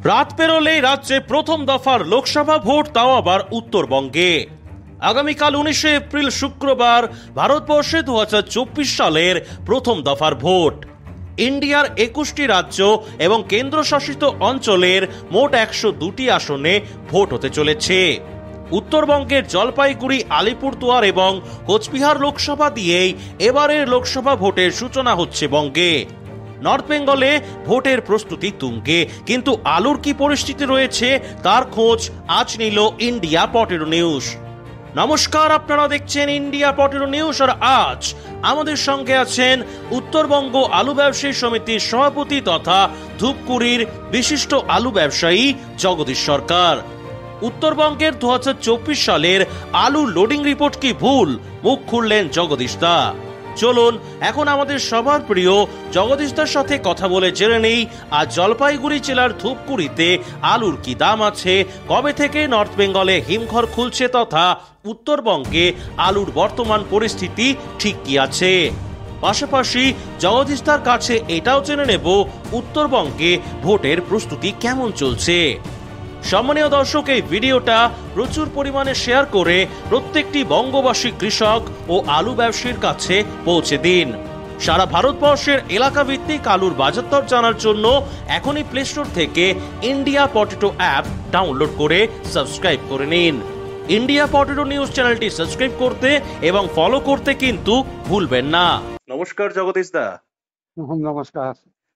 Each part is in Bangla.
রাত পেরোলেই রাজ্যে প্রথম দফার লোকসভা ভোট, তাও আবার উত্তরবঙ্গে। আগামীকাল 19শে এপ্রিল শুক্রবার ভারতবর্ষে 2024 সালের প্রথম দফার ভোট। ইন্ডিয়ার 21টি রাজ্য এবং কেন্দ্রশাসিত অঞ্চলের মোট 102টি আসনে ভোট হতে চলেছে। উত্তরবঙ্গের জলপাইগুড়ি, আলিপুরদুয়ার এবং কোচবিহার লোকসভা দিয়েই এবারের লোকসভা ভোটের সূচনা হচ্ছে বঙ্গে। নর্থ বেঙ্গলে ভোটের প্রস্তুতি তুঙ্গে, কিন্তু আলুর কি পরিস্থিতি রয়েছে তার খোঁজ আজ নিল ইন্ডিয়া পটেটো নিউজ। নমস্কার, আপনারা দেখছেন ইন্ডিয়া পটেটো নিউজ, আর আজ আমাদের সঙ্গে আছেন উত্তরবঙ্গ আলু ব্যবসায়ী সমিতির সভাপতি তথা ধূপগুড়ির বিশিষ্ট আলু ব্যবসায়ী জগদীশ সরকার। উত্তরবঙ্গের 2024 সালের আলু লোডিং রিপোর্ট কি ভুল? মুখ খুললেন জগদীশ দা। চলুন এখন আমাদের সবার প্রিয় জগদীশদার সাথে কথা বলে জেনে নেই আজ জলপাইগুড়ি জেলার ধূপগুড়িতে আলুর কি দাম আছে, কবে থেকে নর্থ বেঙ্গলে হিমঘর খুলছে তথা উত্তরবঙ্গে আলুর বর্তমান পরিস্থিতি ঠিক কি আছে। পাশাপাশি জগদীশদার কাছে এটাও জেনে নেব উত্তরবঙ্গে ভোটের প্রস্তুতি কেমন চলছে। সম্মানীয় দর্শক, এই ভিডিওটা প্রচুর পরিমাণে শেয়ার করে প্রত্যেকটি বঙ্গবাসী কৃষক ও আলু ব্যবসায়ীর কাছে পৌঁছে দিন। সারা ভারতবর্ষের এলাকা ভিত্তিক আলুর বাজারদর জানার জন্য এখনই প্লে স্টোর থেকে ইন্ডিয়া পটেটো অ্যাপ ডাউনলোড করে সাবস্ক্রাইব করে নিন। ইন্ডিয়া পটেটো নিউজ চ্যানেলটি সাবস্ক্রাইব করতে এবং ফলো করতে কিন্তু ভুলবেন না। নমস্কার জগদীশ দা। নমস্কার।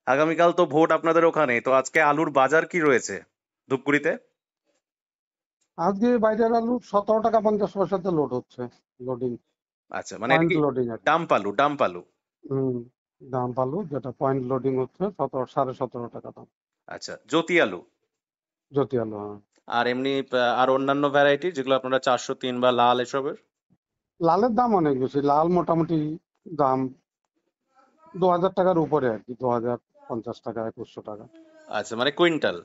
আগামীকাল তো ভোট আপনাদের ওখানে, তো আজকে আলুর বাজার কি রয়েছে ধূপগুড়িতে? আজকে বাইরের আলু 17 টাকা 50 পয়সাতে লোড হচ্ছে, লোডিং। আচ্ছা, মানে এটা কি লোডিং আছে। ডাম্প আলু? দাম আলু যেটা পয়েন্ট লোডিং হচ্ছে 17.5 টাকা দাম। আচ্ছা, জ্যোতি আলু? জ্যোতি আলু, হ্যাঁ। আর এমনি আর অন্যান্য ভ্যারাইটি যেগুলো আপনারা 403 বা লাল এসবের? লালের দাম অনেক বেশি। লাল মোটামুটি দাম 2000 টাকার উপরে আর কি, 2050 টাকা 2100 টাকা। আচ্ছা, মানে কুইন্টাল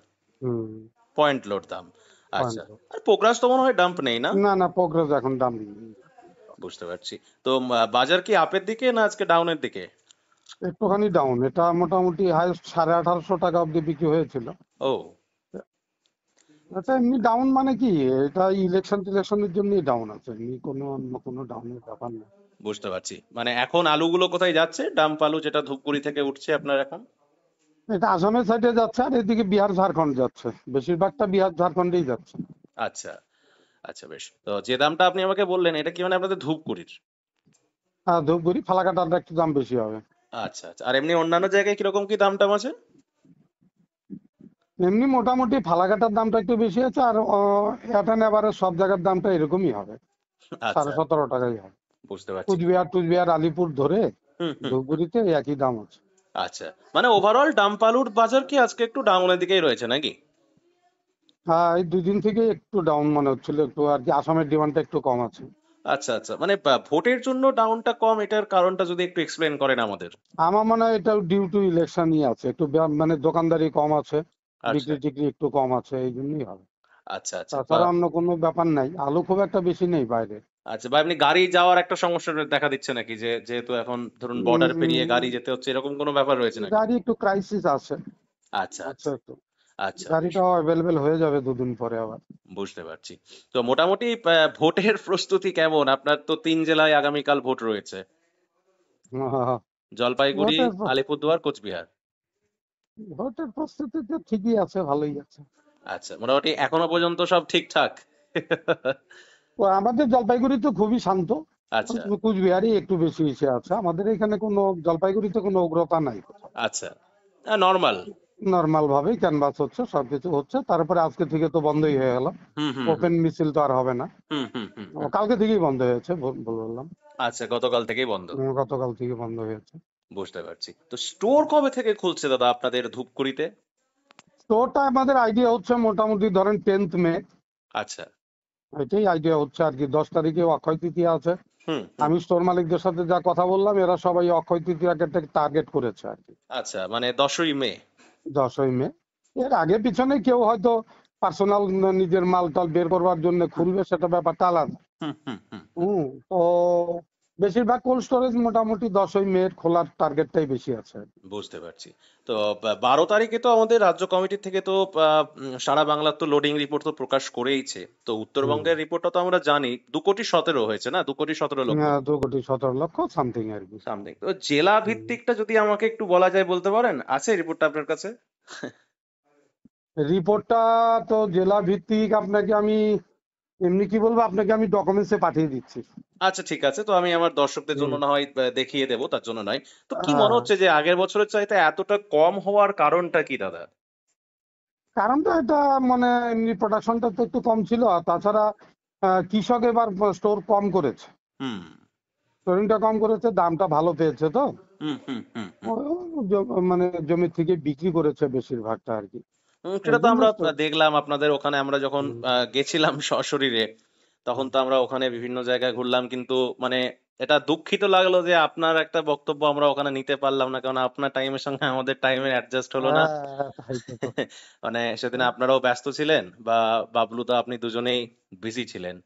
পয়েন্ট লোড দাম। আচ্ছা, আর পোকরাজ তো মনে হয় ডাম্প নেই না? না, পোগ্রেস এখন দাম নেই। বুঝতে পারছি। তো বাজার কি আপের দিকে না আজকে ডাউনের দিকে? একটুখানি ডাউন। এটা মোটামুটি হাইস্ট 1850 টাকা অব্দি বিক্রি হয়েছিল। ও আচ্ছা, এমনি ডাউন মানে কি, এটা ইলেকশনের জন্যই ডাউন আছে, এমনি কোনো ডাউনের ব্যাপার না। বুঝতে পারছি। মানে এখন আলুগুলো কোথায় যাচ্ছে? ডাম্প আলু যেটা ধূপগুড়ি থেকে উঠছে আপনার এখন? এটা আসামের সাইডে যাচ্ছে, আর এদিকে বিহার ঝাড়খণ্ড যাচ্ছে, বেশিরভাগটা বিহার ঝাড়খণ্ডেই যাচ্ছে। আচ্ছা আচ্ছা, বেশ। তো যে দামটা আপনি আমাকে বললেন এটা কি মানে আপনাদের ধূপগুড়ির? হ্যাঁ, ধূপগুড়ি ফালাকাটার একটু দাম বেশি হবে। আচ্ছা আচ্ছা, আর এমনি অন্যান্য জায়গায় কিরকম কি দাম টাম আছে? এমনি মোটামুটি ফালাকাটার দামটা একটু বেশি আছে, আর এটা নেবারে সব জায়গার দামটা এরকমই হবে, আচ্ছা, 17.5 টাকাই হবে। বুঝতে পারছি। কুচবিহার আলিপুর ধরে হুম। ধূপগুড়িতে একই দাম আছে। আচ্ছা, মানে ওভারঅল ডাম্প আলুর বাজার কি আজকে একটু ডাউনের দিকেই রয়েছে নাকি? হ্যাঁ, এই 2 দিন থেকে একটু ডাউন মনে হচ্ছিল, একটু আর কি আসামের ডিমান্ডটা একটু কম আছে। আচ্ছা আচ্ছা, মানে ভোটের জন্য ডাউনটা কম, এটার কারণটা যদি একটু এক্সপ্লেন করেন আমাদের। আমার মনে হয় এটা ডিউ টু ইলেকশনই আছে, একটু মানে দোকানদারি কম আছে, আচ্ছা বিক্রি টিক্রি একটু কম আছে, এই জন্যই হবে। আচ্ছা আচ্ছা, তাছাড়া অন্য কোনো ব্যাপার নাই। আলু খুব একটা বেশি নেই বাইরে। আচ্ছা, বা এমনি গাড়ি যাওয়ার একটা সমস্যা দেখা দিচ্ছে নাকি, যে যেহেতু এখন ধরুন বর্ডার পেরিয়ে গাড়ি যেতে হচ্ছে, এরকম কোনো ব্যাপার রয়েছে নাকি? গাড়ি একটু ক্রাইসিস আছে। আচ্ছা আচ্ছা, আচ্ছা একটু আচ্ছা, বেশ। গাড়িটাও অ্যাভেলেবেল হয়ে যাবে 2 দিন পরে আবার। বুঝতে পারছি। তো মোটামুটি ভোটের প্রস্তুতি কেমন? আপনার তো 3 জেলায় আগামীকাল ভোট রয়েছে, হ্যাঁ, জলপাইগুড়ি, ভোটের আলিপুরদুয়ার, কোচবিহার। ভোটের প্রস্তুতি তো ঠিকই আছে, ভালোই আছে। আচ্ছা, মোটামুটি এখনো পর্যন্ত সব ঠিকঠাক? তো আমাদের জলপাইগুড়ি তো খুবই শান্ত। আচ্ছা কুচবিহারই একটু বেশি ইসে আছে। আমাদের এখানে কোনো জলপাইগুড়িতে কোনো উগ্রতা নাই কোথাও। আচ্ছা, নর্মাল। নর্মাল ভাবেই ক্যানভাস হচ্ছে, সবকিছু হচ্ছে। তারপরে আজকে থেকে তো বন্ধই হয়ে গেল, হুম হুম ওপেন মিছিল তো আর হবে না। হুম হুম হুম হুম। কালকে থেকেই বন্ধ হয়েছে, বললাম। আচ্ছা, গতকাল থেকেই বন্ধ। গতকাল থেকে বন্ধ হয়েছে। বুঝতে পারছি। তো স্টোর কবে থেকে খুলছে দাদা আপনাদের ধূপগুড়িতে? স্টোরটা আমাদের আইডিয়া হচ্ছে মোটামুটি ধরেন 10th মে, আচ্ছা। এটাই আইডিয়া হচ্ছে আর কি। 10 তারিখে অক্ষয় তৃতীয়া আছে। হুম। আমি স্টোর মালিকদের সাথে যা কথা বললাম, এরা সবাই অক্ষয় তৃতীয়াকে টার্গেট করেছে আর কি। আচ্ছা, মানে 10ই মে। 10ই মে। এর আগে পিছনে কেউ হয়তো পার্সোনাল নিজের মাল টাল বের করবার জন্য খুলবে, সেটা ব্যাপারটা আলাদা। হুম হুম হুম। হুম। তো বেশিরভাগ কোল্ড স্টোরেজ মোটামুটি 10ই মে খোলার টার্গেটটাই বেশি আছে। বুঝতে পারছি। তো 12 তারিখে তো আমাদের রাজ্য কমিটি থেকে তো সারা বাংলার তো লোডিং রিপোর্ট তো প্রকাশ করেইছে। তো হুম। উত্তরবঙ্গের রিপোর্টটা তো আমরা জানি 2,17,00,000 হয়েছে না, 2,17,00,000 2,17,00,000 সামথিং আর কি। সামথিং। তো জেলা হুম। ভিত্তিকটা যদি আমাকে একটু বলা যায়, বলতে পারেন, আছে রিপোর্টটা আপনার কাছে? রিপোর্টটা তো জেলা ভিত্তিক আপনাকে আমি এমনি কি বলবো, আপনাকে আমি ডকুমেন্টসে পাঠিয়ে দিচ্ছি। আচ্ছা, ঠিক আছে। তো আমি আমার দর্শকদের জন্য হুম। না হয় দেখিয়ে দেবো, তার জন্য নয়। তো কি মনে আহ, হচ্ছে যে আগের বছরের চাইতে এতটা কম হওয়ার কারণটা কি দাদা? কারণটা এটা মানে এমনি প্রোডাকশনটা তো একটু কম ছিল, আর তাছাড়া কৃষক এবার স্টোর কম করেছে, হুম স্টোরিংটা কম করেছে, দামটা ভালো পেয়েছে তো হুম হুম হুম হুম। ও মানে জমি থেকে বিক্রি করেছে বেশিরভাগটা আর কি, সেটা এই তো জন্য আমরা দেখলাম আপনাদের ওখানে, আমরা যখন হুম। গেছিলাম সশরীরে, তখন তো আমরা ওখানে বিভিন্ন জায়গায় ঘুরলাম, কিন্তু মানে এটা দুঃখিত লাগলো যে আপনার একটা বক্তব্য আমরা ওখানে নিতে পারলাম না, কারণ আপনার টাইমের সঙ্গে আমাদের টাইমের অ্যাডজাস্ট হলো না। হ্যাঁ, তাই তো। মানে সেদিন আপনারাও ব্যস্ত ছিলেন, বা বাবলু দা আপনি দুজনেই বিজি ছিলেন।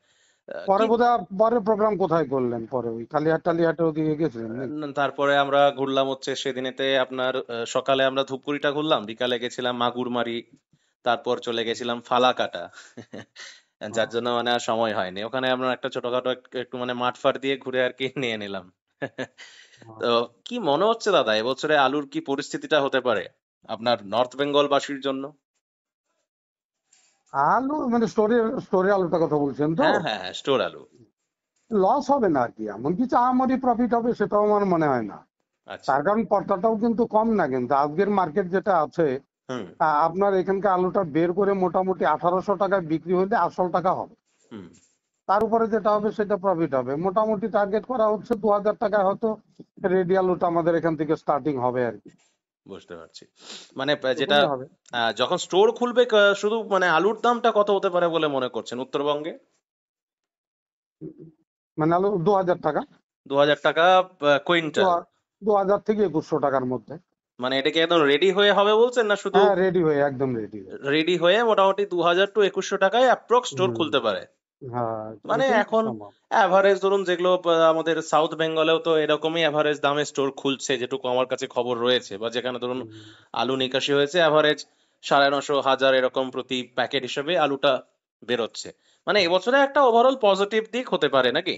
কি পরে বোধহয় পরে প্রোগ্রাম কোথায় করলেন, পরে ওই কালিহাট টালিহাটের ওদিকে গেছিলেন নাকি? তারপরে আমরা ঘুরলাম হচ্ছে সেদিনেতে আপনার সকালে আমরা ধূপগুড়িটা ঘুরলাম, বিকালে গেছিলাম মাগুরমারি, তারপর চলে গেছিলাম ফালাকাটা। যার হ্যাঁ। জন্য মানে আর সময় হয়নি, ওখানে আমরা একটা ছোটখাটো একটু মানে মাঠ ফাট দিয়ে ঘুরে আর কি নিয়ে নিলাম। তো কি মনে হচ্ছে দাদা এবছরে আলুর কি পরিস্থিতিটা হতে পারে আপনার নর্থ বেঙ্গল বাসীর জন্য? আলু মানে স্টোরে স্টোরে আলুটা কথা বলছেন তো? হ্যাঁ হ্যাঁ হ্যাঁ, স্টোর আলু। লস হবে না আর কি, এমন কিছু আহামরি প্রফিট হবে সেটাও আমার মনে হয় না। আচ্ছা। তার কারণ পর্তাটাও কিন্তু কম না, কিন্তু আজকের মার্কেট যেটা আছে, হুম আপনার এখানকার আলুটা বের করে মোটামুটি 1800 টাকায় বিক্রি হলে আসল টাকা হবে, হুম। তার উপরে যেটা হবে সেটা প্রফিট হবে। মোটামুটি টার্গেট করা হচ্ছে 2000 টাকায় হয়তো রেডি আলুটা আমাদের এখান থেকে স্টার্টিং হবে আর কি, বুঝতে পারছি। মানে যেটা এরকমই হবে। যখন স্টোর খুলবে, শুধু মানে আলুর দামটা কত হতে পারে বলে মনে করছেন উত্তরবঙ্গে? মানে আলু 2000 টাকা, 2,000 টাকা কুইন্টাল? 2000 থেকে 2100 টাকার মধ্যে। মানে এটা কি একদম রেডি হয়ে হবে বলছেন, না শুধু হ্যাঁ, রেডি হয়ে, একদম রেডি হয়ে। রেডি হয়ে মোটামুটি 2,000 to 2,100 টাকায় অ্যাপ্রক্স স্টোর হুম। খুলতে পারে? হ্যাঁ, মানে এটাই এখন সম্ভব। অ্যাভারেজ ধরুন, যেগুলো আমাদের সাউথ বেঙ্গলেও তো এরকমই অ্যাভারেজ দামে স্টোর খুলছে, যেটুকু আমার কাছে খবর রয়েছে, বা যেখানে ধরুন হুম। আলু নিকাশি হয়েছে অ্যাভারেজ 950, 1,000 এরকম প্রতি প্যাকেট হিসেবে আলুটা বেরোচ্ছে। মানে এবছরে একটা ওভারঅল পজিটিভ দিক হতে পারে নাকি?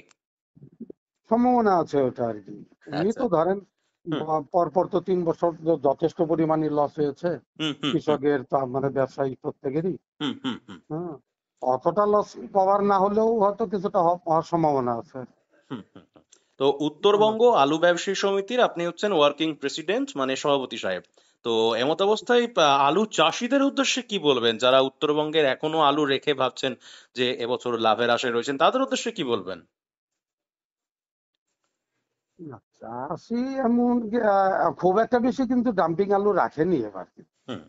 সম্ভাবনা আছে ওটা আর কি। এমনি আচ্ছা। তো ধরেন হুম পরপর তো 3 বছর যথেষ্ট পরিমাণে লস হয়েছে হুম হুম হুম কৃষকের, তা মানে ব্যবসায়ী প্রত্যেকেরই। হুম হুম হুম হ্যাঁ, অতটা লস কভার না হলেও হয়তো কিছুটা হওয়ার সম্ভাবনা আছে। হুম হুম হুম। তো উত্তরবঙ্গ আলু ব্যবসায়ী সমিতির আপনি হচ্ছেন ওয়ার্কিং প্রেসিডেন্ট, মানে সভাপতি সাহেব। তো এমত অবস্থায় আলু চাষিদের উদ্দেশ্যে কি বলবেন, যারা উত্তরবঙ্গের এখনো আলু রেখে ভাবছেন যে এবছর লাভের আশায় রয়েছেন, তাদের উদ্দেশ্যে কি বলবেন? চাষি এমন খুব একটা বেশি কিন্তু ডাম্পিং আলু রাখেনি এবার। হুম।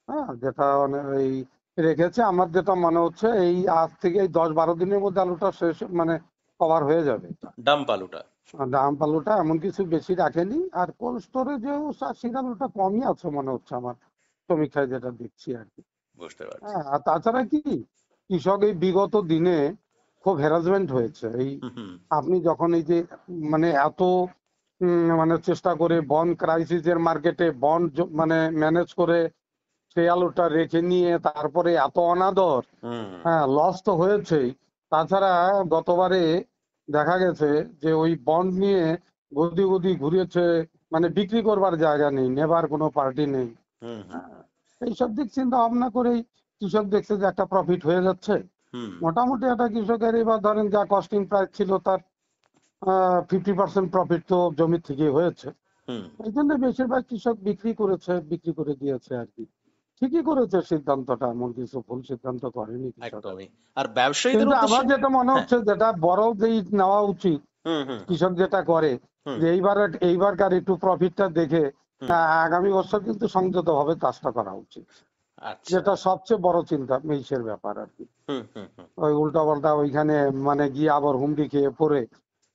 হ্যাঁ, যেটা মানে এই রেখেছে, আমার যেটা মনে হচ্ছে এই আজ থেকে এই 10-12 দিনের মধ্যে আলুটা শেষ মানে কভার হয়ে যাবে এটা। ডাম্প আলুটা? আর দাম আলুটা এমন কিছু বেশি রাখেনি, আর কোল্ড স্টোরেজেও চাষির আলুটা কমই আছে মনে হচ্ছে আমার সমীক্ষায় যেটা দেখছি আর কি। বুঝতে পারছি। হ্যাঁ, আর তাছাড়া কি কৃষক এই বিগত দিনে খুব হ্যারাসমেন্ট হয়েছে এই, হুম হুম আপনি যখন এই যে মানে এত মানে চেষ্টা করে বন্ড ক্রাইসিসের মার্কেটে বন্ড মানে ম্যানেজ করে সেই আলুটা রেখে নিয়ে তারপরে এত অনাদর, হুম হ্যাঁ লস তো হয়েছেই। তাছাড়া গতবারে দেখা গেছে যে ওই বন্ড নিয়ে গদি গদি ঘুরেছে, মানে বিক্রি করবার জায়গা নেই, নেবার কোনো পার্টি নেই। হুম হুম হ্যাঁ, এইসব দিক চিন্তা ভাবনা করেই কৃষক দেখছে যে একটা প্রফিট হয়ে যাচ্ছে। হুম মোটামুটি একটা কৃষকের এবার ধরেন যা কস্টিং প্রাইস ছিল তার 50% প্রফিট তো জমি থেকেই হয়েছে। হুম। এই জন্য বেশিরভাগ কৃষক বিক্রি করেছে, বিক্রি করে দিয়েছে আর কি। ঠিকই করেছে সিদ্ধান্তটা, এমন কিছু ভুল সিদ্ধান্ত করেনি কৃষক আর একদমই। কি। আর ব্যবসায়ীদের কিন্তু আমার উদ্দেশ্যে? যেটা মনে হ্যাঁ। হচ্ছে, যেটা বড় যেই নেওয়া উচিত, হুম হুম হুম কৃষক যেটা করে হুম যে এইবারকার একটু প্রফিটটা দেখে হুম। আগামী বছর কিন্তু সংযত ভাবে চাষটা করা উচিত, আচ্ছা। যেটা সবচেয়ে বড় চিন্তা মেইসের ব্যাপার আর কি। হুম হুম হুম ওই উল্টা পাল্টা ওইখানে মানে গিয়ে আবার হুমড়ি খেয়ে পড়ে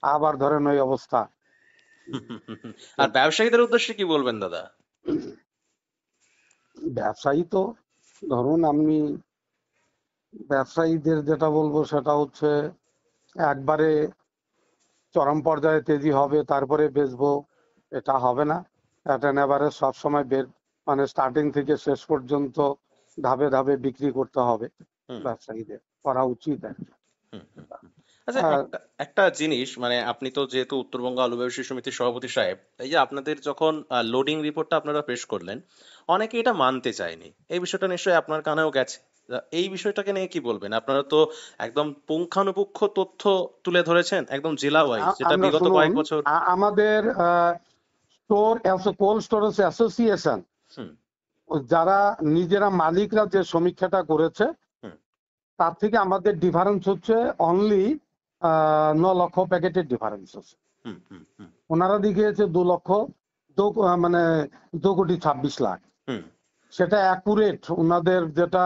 আবার ধরেন ওই অবস্থা। হুম হুম হুম হুম। আর ব্যবসায়ীদের উদ্দেশ্যে কি বলবেন দাদা? ব্যবসায়ী তো ধরুন আমি ব্যবসায়ীদের যেটা বলবো সেটা হচ্ছে একবারে চরম পর্যায়ে তেজি হবে তারপরে বেচবো, এটা হবে না। এটা এভারেজ সবসময় মানে স্টার্টিং থেকে শেষ পর্যন্ত ধাপে ধাপে বিক্রি করতে হবে, হুম ব্যবসায়ীদের করা উচিত আর কি। হুম হুম হুম। আচ্ছা, আর একটা একটা জিনিস, মানে আপনি তো যেহেতু উত্তরবঙ্গ আলু ব্যবসায়ী সমিতির সভাপতি সাহেব, এই যে আপনাদের যখন লোডিং রিপোর্টটা আপনারা পেশ করলেন, অনেকে এটা মানতে চায়নি। এই বিষয়টা নিশ্চয়ই আপনার কানেও গেছে। এই বিষয়টাকে নিয়ে কি বলবেন? আপনারা তো একদম পুঙ্খানুপুঙ্খ তথ্য তুলে ধরেছেন, একদম জেলা ওয়াইজ, যেটা আমরা বিগত শুনুন, কয়েক বছর। আমাদের স্টোর কোল্ড স্টোরেজ অ্যাসোসিয়েশন, হুম যারা নিজেরা মালিকরা যে সমীক্ষাটা করেছে, হুম তার থেকে আমাদের ডিফারেন্স হচ্ছে অনলি 9 লক্ষ প্যাকেটের ডিফারেন্স আছে। হুম হুম হুম ওনারা দেখিয়েছে 2 লক্ষ, মানে 2,26,00,000। হুম সেটা অ্যাকুরেট ওনাদের যেটা।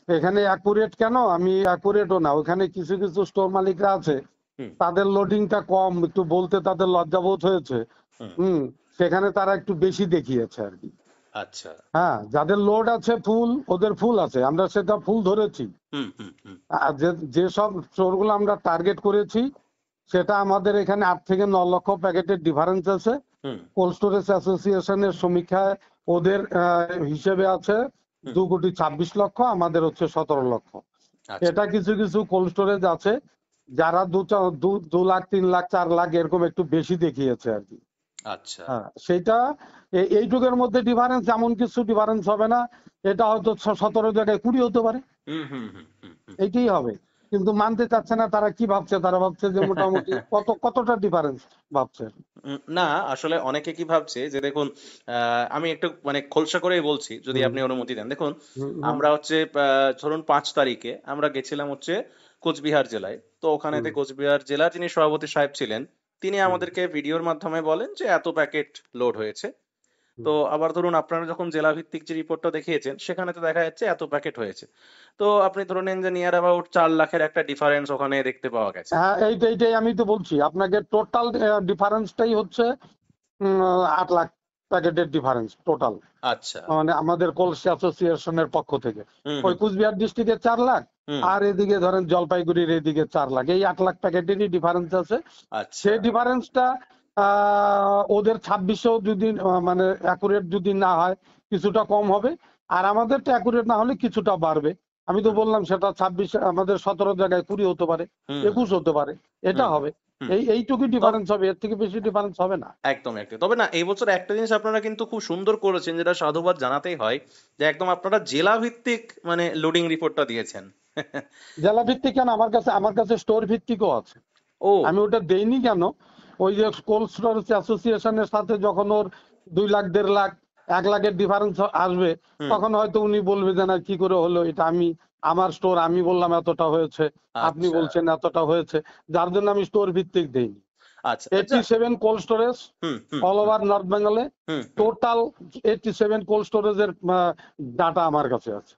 এখানে অ্যাকুরেট কেন, আমি অ্যাকুরেটও না, ওখানে কিছু কিছু স্টোর মালিকরা আছে হুম তাদের লোডিংটা কম, একটু বলতে তাদের লজ্জাবোধ হয়েছে। হুম। হুম, সেখানে তারা একটু বেশি দেখিয়েছে আর কি। আচ্ছা। হ্যাঁ, যাদের লোড আছে ফুল, ওদের ফুল আছে, আমরা সেটা ফুল ধরেছি। হুম হুম হুম আর যেসব স্টোরগুলো আমরা টার্গেট করেছি, সেটা আমাদের এখানে 8 থেকে 9 লক্ষ প্যাকেটের ডিফারেন্স আছে। হুম কোল্ড স্টোরেজ অ্যাসোসিয়েশনের সমীক্ষায় ওদের হিসেবে আছে হুম। 2,26,00,000, আমাদের হচ্ছে 17 লক্ষ। আচ্ছা এটা কিছু কিছু কোল্ড স্টোরেজ আছে যারা 2 লাখ 3 লাখ 4 লাখ এরকম একটু বেশি দেখিয়েছে আর কি। আচ্ছা। হ্যাঁ, সেটা এইটুকের মধ্যে ডিফারেন্স, এমন কিছু ডিফারেন্স হবে না। এটা হয়তো 17 জায়গায় 20 হতে পারে, হুম হুম হুম হুম হুম। এইটাই হবে। কিন্তু মানতে চাচ্ছে না। তারা কি ভাবছে, তারা ভাবছে যে মোটামুটি কতটা ডিফারেন্স ভাবছে। না, আসলে অনেকে কি ভাবছে যে দেখুন, আমি একটু মানে খোলসা করেই বলছি, যদি হুম আপনি অনুমতি দেন। দেখুন, হুম হুম আমরা হচ্ছে ধরুন 5 তারিখে আমরা গেছিলাম হচ্ছে কোচবিহার জেলায়। তো ওখানেতে হুম কোচবিহার জেলার যিনি সভাপতি সাহেব ছিলেন, তিনি হুম আমাদেরকে ভিডিওর মাধ্যমে বলেন যে এত প্যাকেট লোড হয়েছে। হুম। তো আবার ধরুন আপনারা যখন জেলা ভিত্তিক যে রিপোর্টটা দেখিয়েছেন, সেখানে তো দেখা যাচ্ছে এত প্যাকেট হয়েছে। তো আপনি ধরে নিন যে নিয়ার অ্যাবাউট 4 লাখের একটা ডিফারেন্স ওখানে দেখতে পাওয়া গেছে। হ্যাঁ, এইটাই আমি তো বলছি আপনাকে, টোটাল ডিফারেন্সটাই হচ্ছে 8 লাখ প্যাকেটের ডিফারেন্স টোটাল। আচ্ছা। মানে আমাদের কোল্ড অ্যাসোসিয়েশনের পক্ষ থেকে হুম ওই হুম কুচবিহার ডিস্ট্রিক্টে 4 লাখ, হুম। আর এদিকে ধরেন জলপাইগুড়ির এদিকে 4 লাখ, এই 8 লাখ প্যাকেটেরই ডিফারেন্স আছে। আচ্ছা। সেই ডিফারেন্সটা ওদের 2600 যদি মানে অ্যাকুরেট যদি না হয়, কিছুটা কম হবে। আর আমাদেরটা অ্যাকুরেট না হলে কিছুটা বাড়বে। আমি তো হুম বললাম সেটা 26, আমাদের 17 জায়গায় 20 হতে পারে, হুম হুম 21 হতে পারে, এটা হুম হবে। হুম। এইটুকুই তবে ডিফারেন্স হবে, এর থেকে বেশি ডিফারেন্স হবে না। একদম একদম, তবে না, এই বছর একটা জিনিস আপনারা কিন্তু খুব সুন্দর করেছেন, যেটা সাধুবাদ জানাতেই হয়, যে একদম আপনারা জেলা ভিত্তিক মানে লোডিং রিপোর্টটা দিয়েছেন। জেলা ভিত্তিক কেন, আমার কাছে স্টোর ভিত্তিকও আছে। ও। আমি ওটা দেইনি কেন, ওই যে কোল্ড স্টোরেজ অ্যাসোসিয়েশনের সাথে যখন ওর 2 লাখ 1.5 লাখ 1 লাখের ডিফারেন্স আসবে, হুম। তখন হয়তো উনি বলবে যে না কি করে হলো এটা, আমার স্টোর, আমি বললাম এতটা হয়েছে, আপনি আচ্ছা। বলছেন এতটা হয়েছে, যার জন্য আমি স্টোর ভিত্তিক দেইনি। আচ্ছা আচ্ছা। 87 কোল্ড স্টোরেজ হুম হুম অল হুম ওভার নর্থ বেঙ্গলে, হুম হুম। টোটাল 87 কোল্ড স্টোরেজের ডাটা আমার কাছে আছে।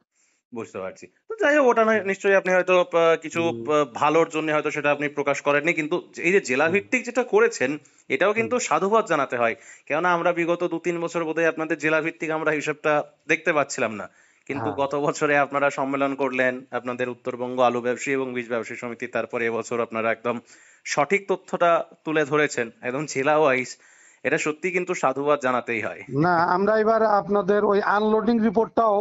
বুঝতে পারছি। তো যাই হোক, ওটা নয় নিশ্চয়ই আপনি হয়তো কিছু হুম ভালোর জন্য হয়তো সেটা আপনি প্রকাশ করেননি, কিন্তু এই যে জেলা হুম ভিত্তিক যেটা করেছেন, এটাও হুম। কিন্তু সাধুবাদ জানাতে হয়। কেননা আমরা বিগত 2-3 বছর বোধহয় আপনাদের জেলা ভিত্তিক আমরা হিসাবটা দেখতে পাচ্ছিলাম না। কিন্তু হ্যাঁ, গত বছরে আপনারা সম্মেলন করলেন, আপনাদের উত্তরবঙ্গ আলু ব্যবসায়ী এবং বীজ ব্যবসায়ী সমিতি, তারপরে এবছর আপনারা একদম সঠিক তথ্যটা তুলে ধরেছেন, একদম জেলা ওয়াইজ। এটা সত্যি কিন্তু সাধুবাদ জানাতেই হয়। না আমরা এবার আপনাদের ওই আনলোডিং রিপোর্টটাও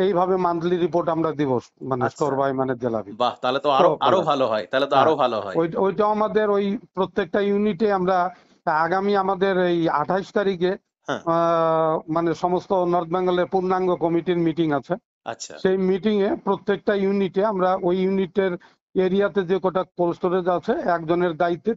এইভাবে মান্থলি রিপোর্ট আমরা দিব, মানে স্টোর আচ্ছা। বাই মানে জেলা ভিত্তিক। বাহ! তাহলে তো তো আরো আরো বলে ভালো হয়, তাহলে তো আরো হ্যাঁ, ভালো হয়। ওইটাও আমাদের ওই প্রত্যেকটা ইউনিটে আমরা আগামী আমাদের এই 28 তারিখে হ্যাঁ। মানে সমস্ত নর্থ বেঙ্গলের পূর্ণাঙ্গ কমিটির মিটিং আছে। আচ্ছা সেই মিটিং এ প্রত্যেকটা ইউনিটে আমরা ওই ইউনিটের এরিয়াতে যে কটা কোল্ড স্টোরেজ আছে, একজনের দায়িত্বে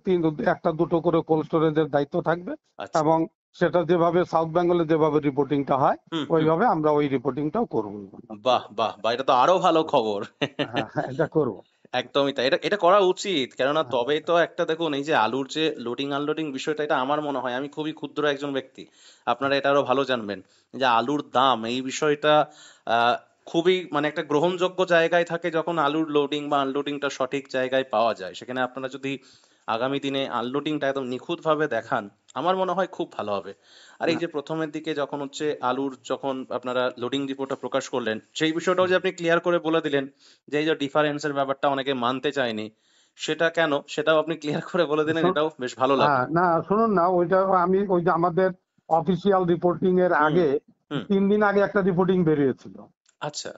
একটা দুটো করে কোল্ড স্টোরেজের দায়িত্ব থাকবে। আচ্ছা। এবং সেটা যেভাবে সাউথ বেঙ্গলে যেভাবে রিপোর্টিংটা হয়, হুম হুম। ওইভাবে আমরা ওই রিপোর্টিংটাও করবো। বাহ বাহ বাহ, এটা তো আরো ভালো খবর। হ্যাঁ হ্যাঁ, এটা করবো। একদমই তাই, এটা এটা করা উচিত। কেননা হ্যাঁ তবেই তো একটা, দেখুন এই যে আলুর যে লোডিং আনলোডিং বিষয়টা, এটা আমার মনে হয়, আমি খুবই ক্ষুদ্র একজন ব্যক্তি, আপনারা এটা আরো ভালো জানবেন, যে আলুর দাম এই বিষয়টা আহ খুবই মানে একটা গ্রহণযোগ্য জায়গায় থাকে যখন আলুর লোডিং বা আনলোডিংটা সঠিক জায়গায় পাওয়া যায়। সেখানে আপনারা যদি আগামী দিনে আনলোডিংটা একদম নিখুঁতভাবে দেখান, আমার মনে হয় খুব ভালো হবে। আর এই যে প্রথমের দিকে যখন হচ্ছে আলুর যখন আপনারা লোডিং রিপোর্টটা প্রকাশ করলেন, সেই বিষয়টাও যে আপনি ক্লিয়ার করে বলে দিলেন, যে এই যে ডিফারেন্সের ব্যাপারটা অনেকে মানতে চায়নি, সেটা কেন, সেটাও আপনি ক্লিয়ার করে বলে দিলেন, এটাও বেশ ভালো লাগলো। না শুনুন না, ওইটা আমি ওই যে আমাদের অফিসিয়াল রিপোর্টিং এর আগে 3 দিন আগে একটা রিপোর্টিং বেরিয়েছিল। আচ্ছা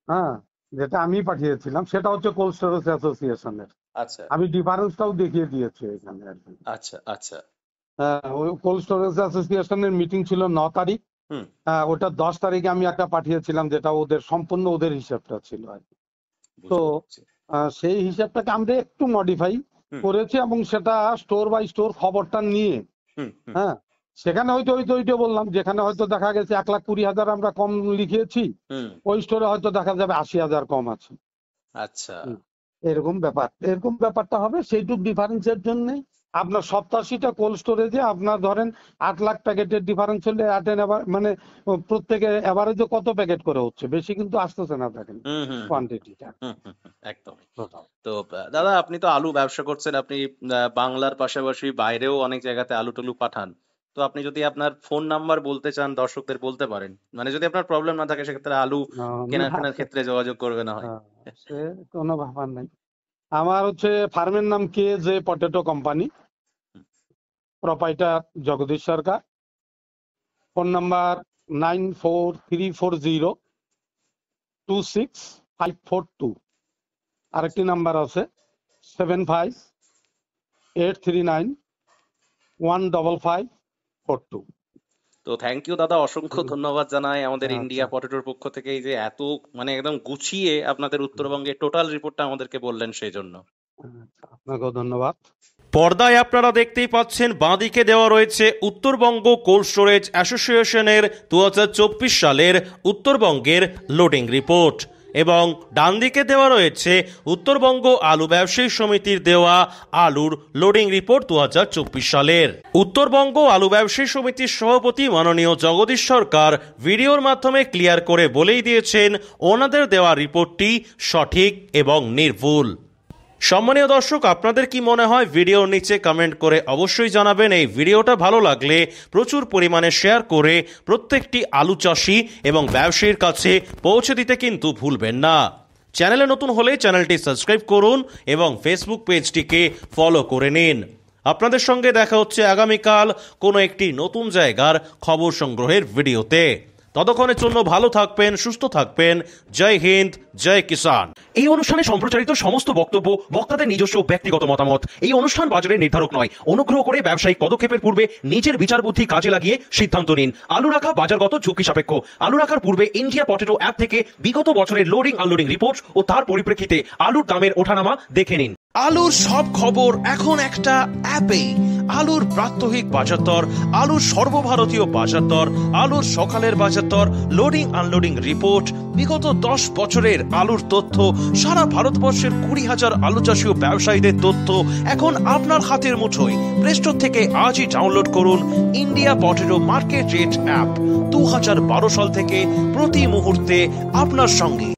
হ্যাঁ, যেটা আমি পাঠিয়েছিলাম, সেটা হচ্ছে কোল্ড স্টোরেজ অ্যাসোসিয়েশনের। আচ্ছা আমি ডিফারেন্সটাও দেখিয়ে দিয়েছি এখানে আর কি। আচ্ছা আচ্ছা। ওই কোল্ড স্টোরেজ অ্যাসোসিয়েশনের মিটিং ছিল 9 তারিখ। ওটা 10 তারিখে আমি একটা পাঠিয়েছিলাম, যেটা ওদের সম্পূর্ণ ওদের হিসাবটা ছিল আর কি। তো সেই হিসাবটাকে আমরা একটু মডিফাই করেছি, এবং সেটা স্টোর বাই স্টোর খবরটা নিয়ে, হ্যাঁ, সেখানে হয়তো ওইটা বললাম, যেখানে হয়তো দেখা গেছে 1,20,000 আমরা কম লিখিয়েছি, ওই স্টোরে হয়তো দেখা যাবে 80,000 কম আছে। আচ্ছা, এরকম ব্যাপারটা হবে। সেইটুক ডিফারেন্সের জন্য আপনার 87টা কোল্ড স্টোরেজে আপনার ধরেন 8 লাখ প্যাকেটের ডিফারেন্স হলে মানে প্রত্যেকে এভারেজে কত প্যাকেট করে হচ্ছে, বেশি কিন্তু আসতেছে না, দেখেন কোয়ান্টিটিটা একদম। তো দাদা, আপনি তো আলু ব্যবসা করছেন, আপনি বাংলার পাশাপাশি বাইরেও অনেক জায়গাতে আলু টালু পাঠান। তো আপনি যদি আপনার ফোন নাম্বার বলতে চান, দর্শকদের বলতে পারেন, মানে যদি আপনার প্রবলেম না থাকে সেক্ষেত্রে আলু কেনার ক্ষেত্রে যোগাযোগ করবে না হয়। সে কোনো ব্যাপার নাই। আমার হচ্ছে ফার্মের নাম KJ potato company, proprietor Jagadish Sarkar. Phone number 9434026542। আরেকটি নাম্বার আছে 7583915542। তো থ্যাংক ইউ দাদা, অসংখ্য ধন্যবাদ জানাই আমাদের ইন্ডিয়া পটেটোর পক্ষ থেকে, এই যে এত মানে একদম গুছিয়ে আপনাদের উত্তরবঙ্গের টোটাল রিপোর্টটা আমাদেরকে বললেন, সেই জন্য আপনাকেও ধন্যবাদ। পর্দায় আপনারা দেখতেই পাচ্ছেন, বাঁদিকে দেওয়া রয়েছে উত্তরবঙ্গ কোল্ড স্টোরেজ অ্যাসোসিয়েশনের 2024 সালের উত্তরবঙ্গের লোডিং রিপোর্ট, এবং ডান দিকে দেওয়া রয়েছে উত্তরবঙ্গ আলু ব্যবসায়ী সমিতির দেওয়া আলুর লোডিং রিপোর্ট 2024 সালের। উত্তরবঙ্গ আলু ব্যবসায়ী সমিতির সভাপতি মাননীয় জগদীশ সরকার ভিডিওর মাধ্যমে ক্লিয়ার করে বলেই দিয়েছেন ওনাদের দেওয়া রিপোর্টটি সঠিক এবং নির্ভুল। সম্মানীয় দর্শক, আপনাদের কি মনে হয়? ভিডিওর নিচে কমেন্ট করে অবশ্যই জানাবেন। এই ভিডিওটা ভালো লাগলে প্রচুর পরিমাণে শেয়ার করে প্রত্যেকটি আলু চাষি এবং ব্যবসায়ীর কাছে পৌঁছে দিতে কিন্তু ভুলবেন না। চ্যানেলে নতুন হলে চ্যানেলটি সাবস্ক্রাইব করুন এবং ফেসবুক পেজটিকে ফলো করে নিন। আপনাদের সঙ্গে দেখা হচ্ছে আগামীকাল কোনো একটি নতুন জায়গার খবর সংগ্রহের ভিডিওতে। ততক্ষণের জন্য ভালো থাকবেন, সুস্থ থাকবেন। জয় হিন্দ, জয় কিষান। এই অনুষ্ঠানে সম্প্রচারিত সমস্ত বক্তব্য বক্তাদের নিজস্ব ব্যক্তিগত মতামত। এই অনুষ্ঠান বাজারের নির্ধারক নয়। অনুগ্রহ করে ব্যবসায়িক পদক্ষেপের পূর্বে নিজের বিচার বুদ্ধি কাজে লাগিয়ে সিদ্ধান্ত নিন। আলু রাখা বাজারগত ঝুঁকি সাপেক্ষ। আলু রাখার পূর্বে ইন্ডিয়া পটেটো অ্যাপ থেকে বিগত বছরের লোডিং আনলোডিং রিপোর্ট ও তার পরিপ্রেক্ষিতে আলুর দামের ওঠানামা দেখে নিন। আলুর সব খবর এখন একটা অ্যাপে। আলুর প্রাত্যহিক বাজার দর, আলুর সর্বভারতীয় বাজার দর, আলুর সকালের বাজার দর, লোডিং আনলোডিং রিপোর্ট, বিগত 10 বছরের আলুর তথ্য, সারা ভারতবর্ষের 20,000 আলু চাষী ও ব্যবসায়ীদের তথ্য এখন আপনার হাতের মুঠোয়। প্লে স্টোর থেকে আজই ডাউনলোড করুন India potato market rate app. 2012 সাল থেকে প্রতি মুহূর্তে আপনার সঙ্গে।